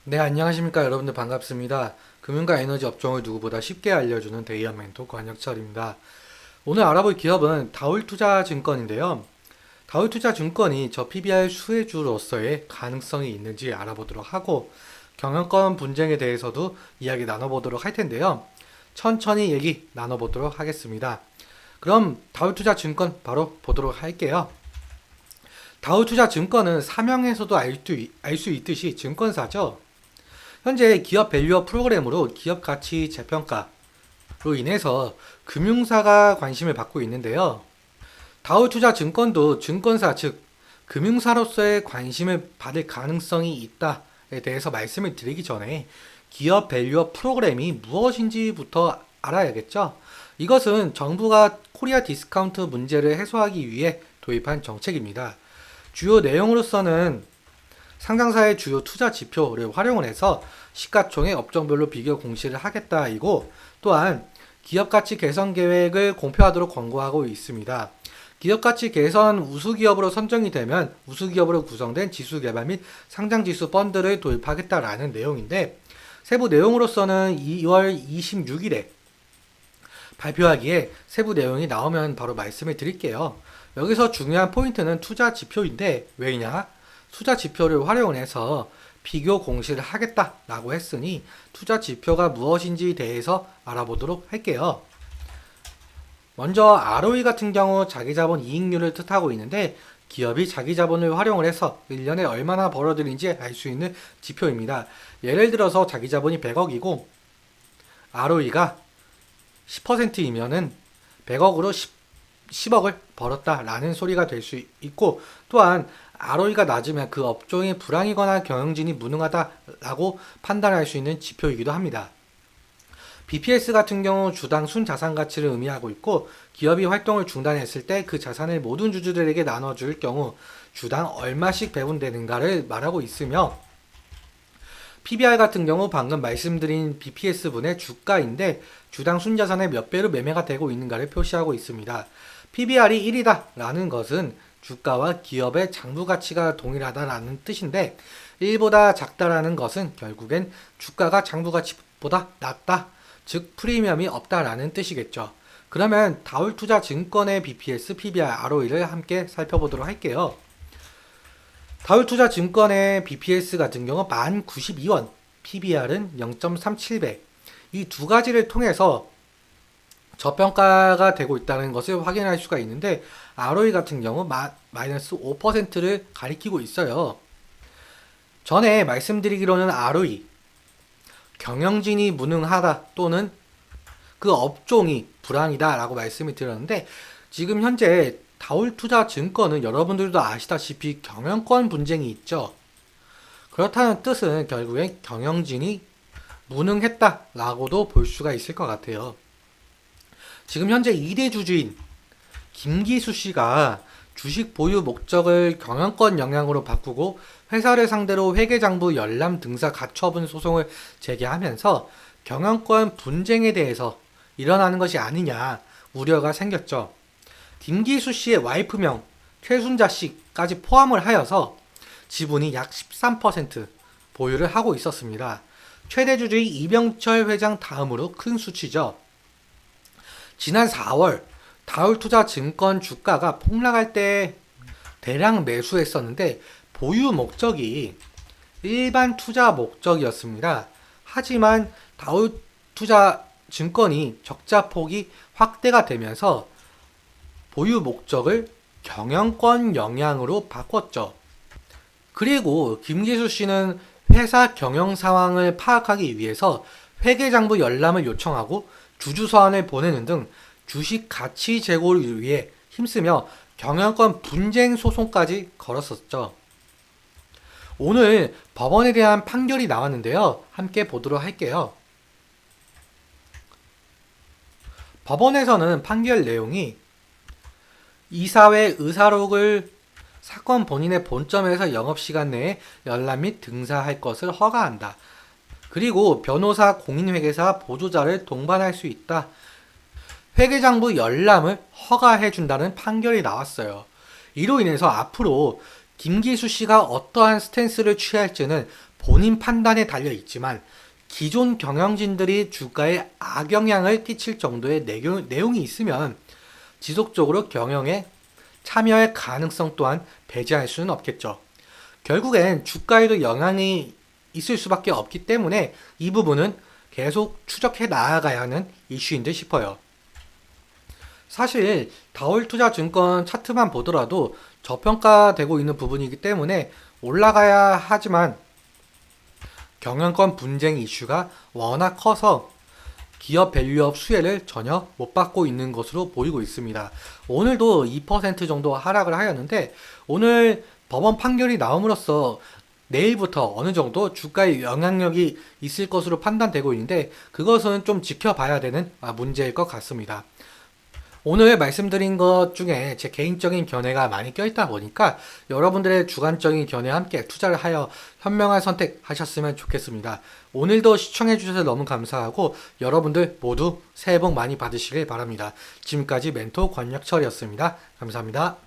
네, 안녕하십니까. 여러분들 반갑습니다. 금융과 에너지 업종을 누구보다 쉽게 알려주는 데이어 멘토 권혁철입니다. 오늘 알아볼 기업은 다올투자증권인데요. 다올투자증권이 저 PBR 수혜주로서의 가능성이 있는지 알아보도록 하고 경영권 분쟁에 대해서도 이야기 나눠보도록 할 텐데요. 천천히 얘기 나눠보도록 하겠습니다. 그럼 다올투자증권 바로 보도록 할게요. 다올투자증권은 사명에서도 알 수 있듯이 증권사죠. 현재 기업 밸류업 프로그램으로 기업 가치 재평가로 인해서 금융사가 관심을 받고 있는데요. 다우투자증권도 증권사 즉 금융사로서의 관심을 받을 가능성이 있다에 대해서 말씀을 드리기 전에 기업 밸류업 프로그램이 무엇인지부터 알아야겠죠. 이것은 정부가 코리아 디스카운트 문제를 해소하기 위해 도입한 정책입니다. 주요 내용으로서는 상장사의 주요 투자 지표를 활용을 해서 시가총액 업종별로 비교 공시를 하겠다이고, 또한 기업가치 개선 계획을 공표하도록 권고하고 있습니다. 기업가치 개선 우수기업으로 선정이 되면 우수기업으로 구성된 지수개발 및 상장지수 펀드를 도입하겠다라는 내용인데, 세부 내용으로서는 2월 26일에 발표하기에 세부 내용이 나오면 바로 말씀을 드릴게요. 여기서 중요한 포인트는 투자 지표인데, 왜냐? 투자 지표를 활용해서 비교 공시를 하겠다라고 했으니 투자 지표가 무엇인지 대해서 알아보도록 할게요. 먼저 ROE 같은 경우 자기자본 이익률을 뜻하고 있는데, 기업이 자기자본을 활용을 해서 1년에 얼마나 벌어들인지 알 수 있는 지표입니다. 예를 들어서 자기자본이 100억이고 ROE가 10%이면은 100억으로 10억을 벌었다라는 소리가 될 수 있고, 또한 ROE가 낮으면 그 업종이 불황이거나 경영진이 무능하다라고 판단할 수 있는 지표이기도 합니다. BPS 같은 경우 주당 순자산 가치를 의미하고 있고, 기업이 활동을 중단했을 때 그 자산을 모든 주주들에게 나눠줄 경우 주당 얼마씩 배분되는가를 말하고 있으며, PBR 같은 경우 방금 말씀드린 BPS분의 주가인데 주당 순자산의 몇 배로 매매가 되고 있는가를 표시하고 있습니다. PBR이 1이다 라는 것은 주가와 기업의 장부 가치가 동일하다라는 뜻인데, 1보다 작다라는 것은 결국엔 주가가 장부 가치보다 낮다, 즉 프리미엄이 없다라는 뜻이겠죠. 그러면 다울투자증권의 BPS, PBR, ROE를 함께 살펴보도록 할게요. 다울투자증권의 BPS 같은 경우 1092원, PBR은 0.37배. 이 두 가지를 통해서 저평가가 되고 있다는 것을 확인할 수가 있는데, ROE 같은 경우 마이너스 5%를 가리키고 있어요. 전에 말씀드리기로는 ROE, 경영진이 무능하다 또는 그 업종이 불황이다 라고 말씀을 드렸는데, 지금 현재 다울투자증권은 여러분들도 아시다시피 경영권 분쟁이 있죠. 그렇다는 뜻은 결국엔 경영진이 무능했다라고도 볼 수가 있을 것 같아요. 지금 현재 2대 주주인 김기수 씨가 주식 보유 목적을 경영권 영향으로 바꾸고 회사를 상대로 회계장부 열람 등사 가처분 소송을 제기하면서 경영권 분쟁에 대해서 일어나는 것이 아니냐 우려가 생겼죠. 김기수 씨의 와이프명 최순자 씨까지 포함을 하여서 지분이 약 13% 보유를 하고 있었습니다. 최대 주주의 이병철 회장 다음으로 큰 수치죠. 지난 4월 다울투자증권 주가가 폭락할 때 대량 매수했었는데 보유 목적이 일반 투자 목적이었습니다. 하지만 다울투자증권이 적자 폭이 확대가 되면서 보유 목적을 경영권 영향으로 바꿨죠. 그리고 김기수 씨는 회사 경영 상황을 파악하기 위해서 회계장부 열람을 요청하고 주주서한을 보내는 등 주식 가치 제고를 위해 힘쓰며 경영권 분쟁 소송까지 걸었었죠. 오늘 법원에 대한 판결이 나왔는데요. 함께 보도록 할게요. 법원에서는 판결 내용이 이사회 의사록을 사건 본인의 본점에서 영업시간 내에 열람 및 등사할 것을 허가한다. 그리고 변호사, 공인회계사, 보조자를 동반할 수 있다. 회계장부 열람을 허가해준다는 판결이 나왔어요. 이로 인해서 앞으로 김기수 씨가 어떠한 스탠스를 취할지는 본인 판단에 달려 있지만 기존 경영진들이 주가에 악영향을 끼칠 정도의 내용이 있으면 지속적으로 경영에 참여할 가능성 또한 배제할 수는 없겠죠. 결국엔 주가에도 영향이 있을 수밖에 없기 때문에 이 부분은 계속 추적해 나아가야 하는 이슈인 듯 싶어요. 사실 다올투자증권 차트만 보더라도 저평가되고 있는 부분이기 때문에 올라가야 하지만 경영권 분쟁 이슈가 워낙 커서 기업 밸류업 수혜를 전혀 못 받고 있는 것으로 보이고 있습니다. 오늘도 2% 정도 하락을 하였는데 오늘 법원 판결이 나옴으로써 내일부터 어느 정도 주가에 영향력이 있을 것으로 판단되고 있는데 그것은 좀 지켜봐야 되는 문제일 것 같습니다. 오늘 말씀드린 것 중에 제 개인적인 견해가 많이 껴있다 보니까 여러분들의 주관적인 견해와 함께 투자를 하여 현명한 선택하셨으면 좋겠습니다. 오늘도 시청해주셔서 너무 감사하고 여러분들 모두 새해 복 많이 받으시길 바랍니다. 지금까지 멘토 권혁철이었습니다. 감사합니다.